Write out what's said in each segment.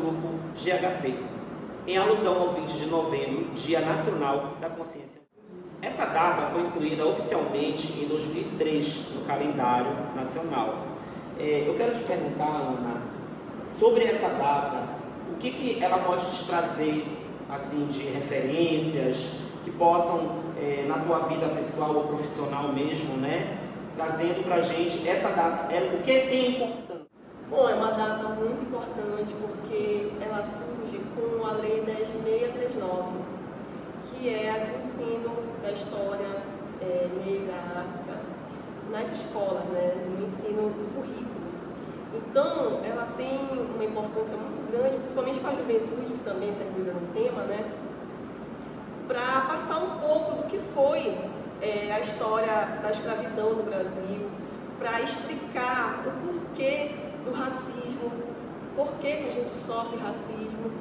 grupo GHP, em alusão ao 20 de novembro, Dia Nacional da Consciência. Essa data foi incluída oficialmente em 2003 no calendário nacional. Eu quero te perguntar, Ana, sobre essa data, o que ela pode te trazer assim, de referências que possam, na tua vida pessoal ou profissional mesmo, né, trazendo para a gente essa data, o que tem importante? Bom, é uma data muito importante porque ela surge com a Lei 10.639, que é a de ensino da história negra, África, nas escolas, né, no ensino do currículo. Então, ela tem uma importância muito grande, principalmente para a juventude, que também está incluída no tema, né, para passar um pouco do que foi a história da escravidão no Brasil, para explicar o porquê do racismo, porquê que a gente sofre racismo,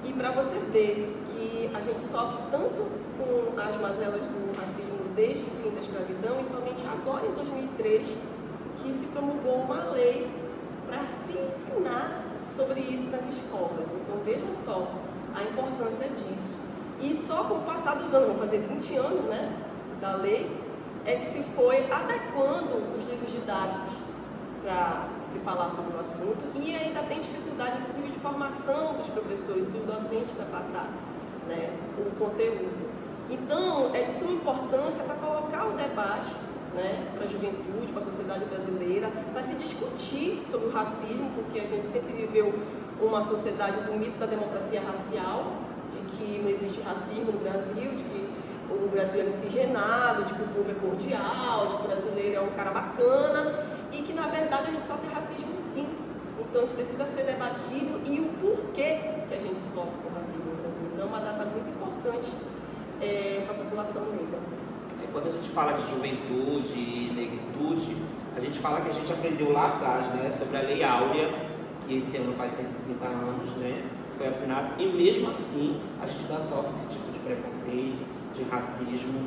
e para você ver que a gente sofre tanto com as mazelas do racismo desde o fim da escravidão, e somente agora, em 2003, que se promulgou uma lei para se ensinar sobre isso nas escolas. Então veja só a importância disso. E só com o passar dos anos, vão fazer 20 anos, né, da lei, é que se foi adequando os livros didáticos para se falar sobre o assunto, e ainda tem dificuldade, inclusive, de formação dos professores, dos docentes para passar, né, o conteúdo. Então, é de suma importância para colocar o debate, né, para a juventude, para a sociedade brasileira, para se discutir sobre o racismo, porque a gente sempre viveu uma sociedade do mito da democracia racial, de que não existe racismo no Brasil, de que o Brasil é miscigenado, de que o povo é cordial, de que o brasileiro é um cara bacana, e que na verdade a gente sofre racismo sim. Então isso precisa ser debatido, e o porquê que a gente sofre com racismo no Brasil. Então é uma data muito importante para a população negra. Quando a gente fala de juventude e negritude, a gente fala que a gente aprendeu lá atrás, né, sobre a Lei Áurea, que esse ano faz 130 anos, né, foi assinado, e mesmo assim a gente ainda sofre esse tipo de preconceito, de racismo.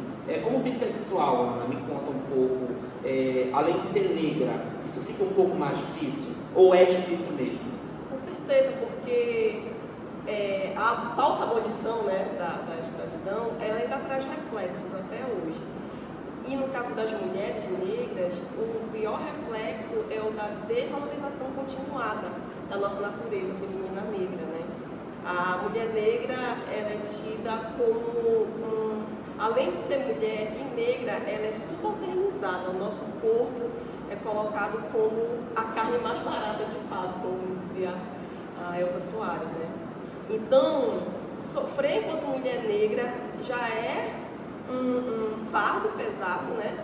Como bissexual, Ana, me conta um pouco, além de ser negra, isso fica um pouco mais difícil? Ou é difícil mesmo? Com certeza, porque a falsa abolição, né, da escravidão, ela ainda traz reflexos até hoje. E no caso das mulheres negras, o pior reflexo é o da desvalorização continuada da nossa natureza feminina negra, né? A mulher negra, ela é tida como, além de ser mulher e negra, ela é subalternizada. O nosso corpo é colocado como a carne mais barata de fato, como dizia a Elza Soares, né? Então, sofrer enquanto mulher negra já é um fardo pesado, né?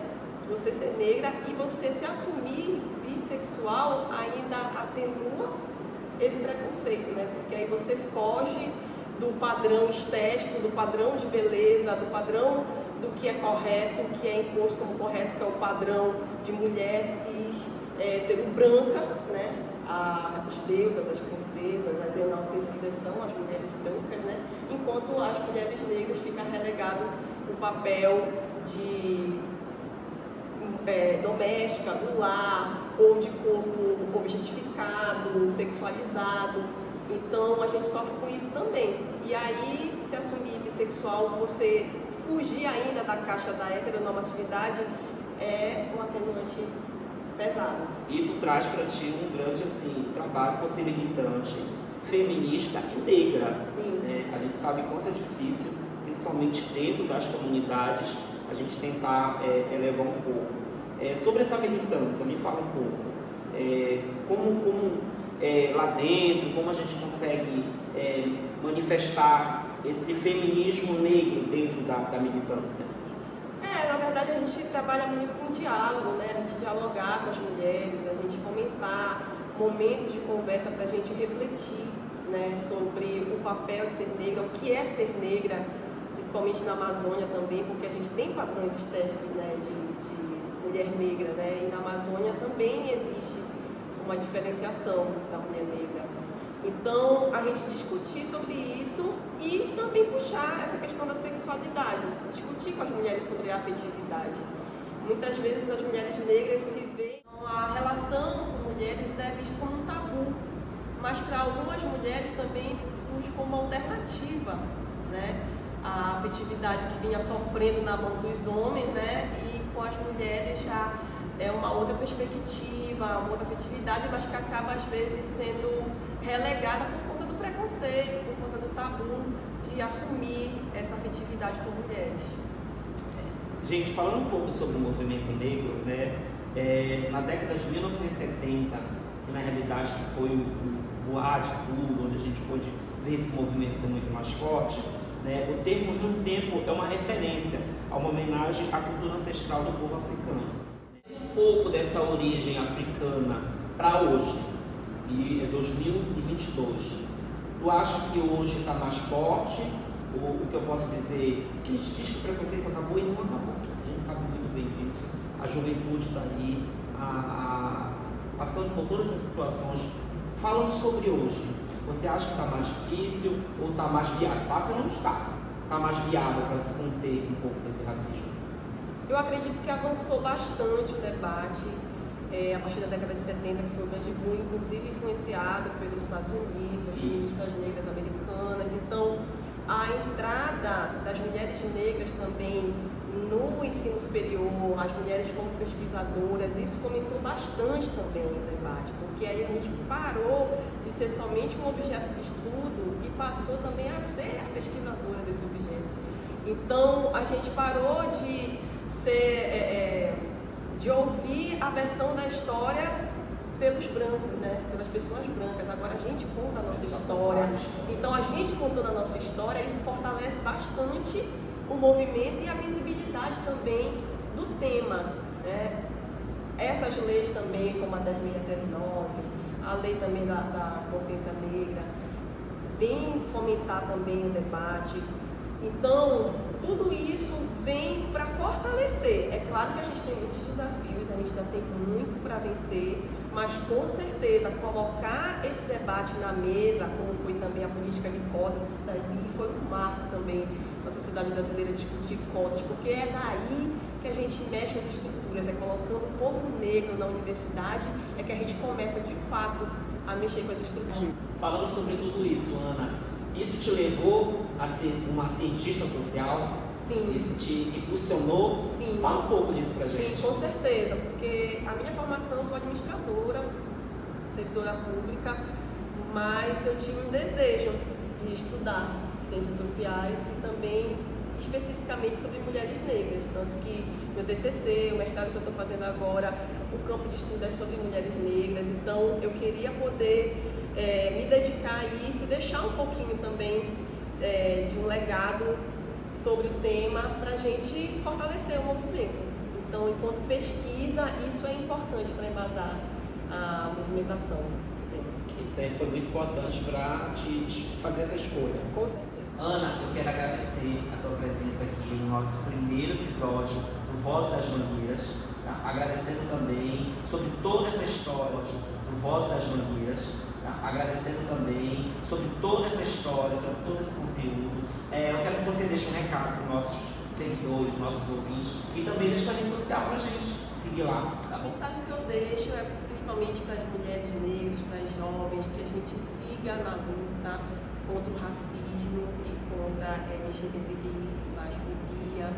Você ser negra, e você se assumir bissexual ainda atenua esse preconceito, né? Porque aí você foge do padrão estético, do padrão de beleza, do padrão do que é correto, que é imposto como correto, que é o padrão de mulher cis, branca, né? As deusas, as princesas, as enaltecidas são as mulheres brancas, né? Enquanto as mulheres negras ficam relegado o papel de doméstica, do lar, ou de corpo objetificado, sexualizado. Então a gente sofre com isso também. E aí, se assumir bissexual, você fugir ainda da caixa da heteronormatividade, é um atenuante pesado. Isso traz para ti um grande trabalho por ser militante, feminista e negra. A gente sabe quanto é difícil, principalmente dentro das comunidades, a gente tentar elevar um pouco. Sobre essa militância, me fala um pouco. Como lá dentro, como a gente consegue manifestar esse feminismo negro dentro da militância? Na verdade, a gente trabalha muito com diálogo, né? A gente dialogar com as mulheres, a gente fomentar momentos de conversa para a gente refletir, né, sobre o papel de ser negra, o que é ser negra, principalmente na Amazônia também, porque a gente tem padrões estéticos, né, de mulher negra, né? E na Amazônia também existe uma diferenciação da mulher negra. Então, a gente discutir sobre isso e também puxar essa questão da sexualidade, discutir com as mulheres sobre a afetividade. Muitas vezes as mulheres negras se veem, a relação com mulheres é vista como um tabu, mas para algumas mulheres também surge como alternativa, né? A afetividade que vinha sofrendo na mão dos homens, né? E com as mulheres já é uma outra perspectiva, uma outra afetividade, mas que acaba às vezes sendo relegada por conta do preconceito, por conta do tabu de assumir essa afetividade com mulheres. Gente, falando um pouco sobre o movimento negro, né? Na década de 1970, que na realidade que foi o ar de tudo, onde a gente pôde ver esse movimento ser muito mais forte, né? O termo, ao mesmo tempo, é uma referência a uma homenagem à cultura ancestral do povo africano. Um pouco dessa origem africana para hoje, e é 2022. Tu acha que hoje está mais forte? Ou o que eu posso dizer? Porque a gente diz que o preconceito acabou e não acabou. A gente sabe muito bem disso. A juventude está aí, passando por todas essas situações. Falando sobre hoje, você acha que está mais difícil ou está mais viável? Fácil não está. Está mais viável para se conter um pouco desse racismo? Eu acredito que avançou bastante o debate a partir da década de 70, que foi o grande boom, inclusive influenciado pelos Estados Unidos, as feministas negras americanas. Então, a entrada das mulheres negras também no ensino superior, as mulheres como pesquisadoras, isso fomentou bastante também o debate, porque aí a gente parou de ser somente um objeto de estudo e passou também a ser a pesquisadora desse objeto. Então, a gente parou de ouvir a versão da história pelos brancos, né? Pelas pessoas brancas. Agora a gente conta a nossa história. Então, a gente contando a nossa história, isso fortalece bastante o movimento e a visibilidade também do tema, né? Essas leis também, como a 10.639, a lei também da consciência negra, vem fomentar também o debate. Então, tudo isso vem para fortalecer. É claro que a gente tem muitos desafios, a gente ainda tem muito para vencer, mas com certeza colocar esse debate na mesa, como foi também a política de cotas, isso daí foi um marco também na sociedade brasileira discutir cotas, porque é daí que a gente mexe as estruturas, é colocando o povo negro na universidade, é que a gente começa de fato a mexer com as estruturas. Falando sobre tudo isso, Ana, isso te levou a ser uma cientista social? Sim. Isso te impulsionou? Sim. Fala um pouco disso pra gente. Sim, com certeza, porque a minha formação, eu sou administradora, servidora pública, mas eu tinha um desejo de estudar ciências sociais e também especificamente sobre mulheres negras, tanto que meu TCC, o mestrado que eu estou fazendo agora, o campo de estudo é sobre mulheres negras, então eu queria poder me dedicar a isso e deixar um pouquinho também de um legado sobre o tema para a gente fortalecer o movimento. Então, enquanto pesquisa, isso é importante para embasar a movimentação do tema. Isso foi muito importante para te fazer essa escolha. Com certeza. Ana, eu quero agradecer a tua presença aqui no nosso primeiro episódio do Voz das Mangueiras, tá? Agradecendo também sobre toda essa história do Voz das Mangueiras, tá? Agradecendo também sobre toda essa história, sobre todo esse conteúdo. Eu quero que você deixe um recado para os nossos seguidores, nossos ouvintes, e também deixe a rede social para a gente seguir lá. A mensagem que eu deixo é principalmente para as mulheres negras, para as jovens, que a gente siga na luta contra o racismo e contra a LGBTQI+fobia,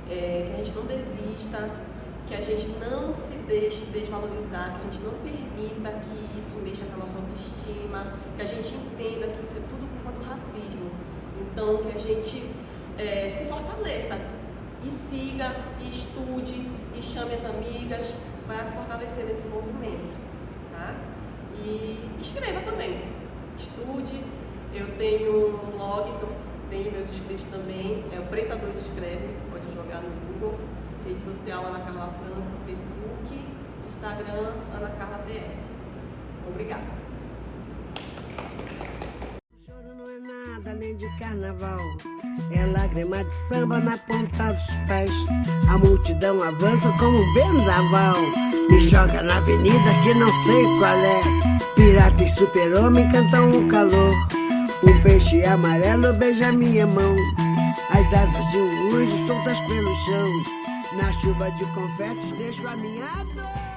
que a gente não desista, que a gente não se deixe desvalorizar, que a gente não permita que isso mexa com a nossa autoestima, que a gente entenda que isso é tudo culpa do racismo. Então, que a gente se fortaleça e siga, e estude, e chame as amigas para se fortalecer nesse movimento, tá? E escreva também, estude. Eu tenho um blog que eu tenho meus inscritos também, é o Preta Doido Escreve, pode jogar no Google, rede social Ana Carla Franco, Facebook, Instagram Ana Carla TF. Obrigada. Choro não é nada além de carnaval, é lágrima de samba na ponta dos pés. A multidão avança como um vendaval, me joga na avenida que não sei qual é. Pirata e super-homem cantam o calor, um peixe amarelo beija minha mão, as asas de um urso soltas pelo chão, na chuva de confetes deixo a minha dor.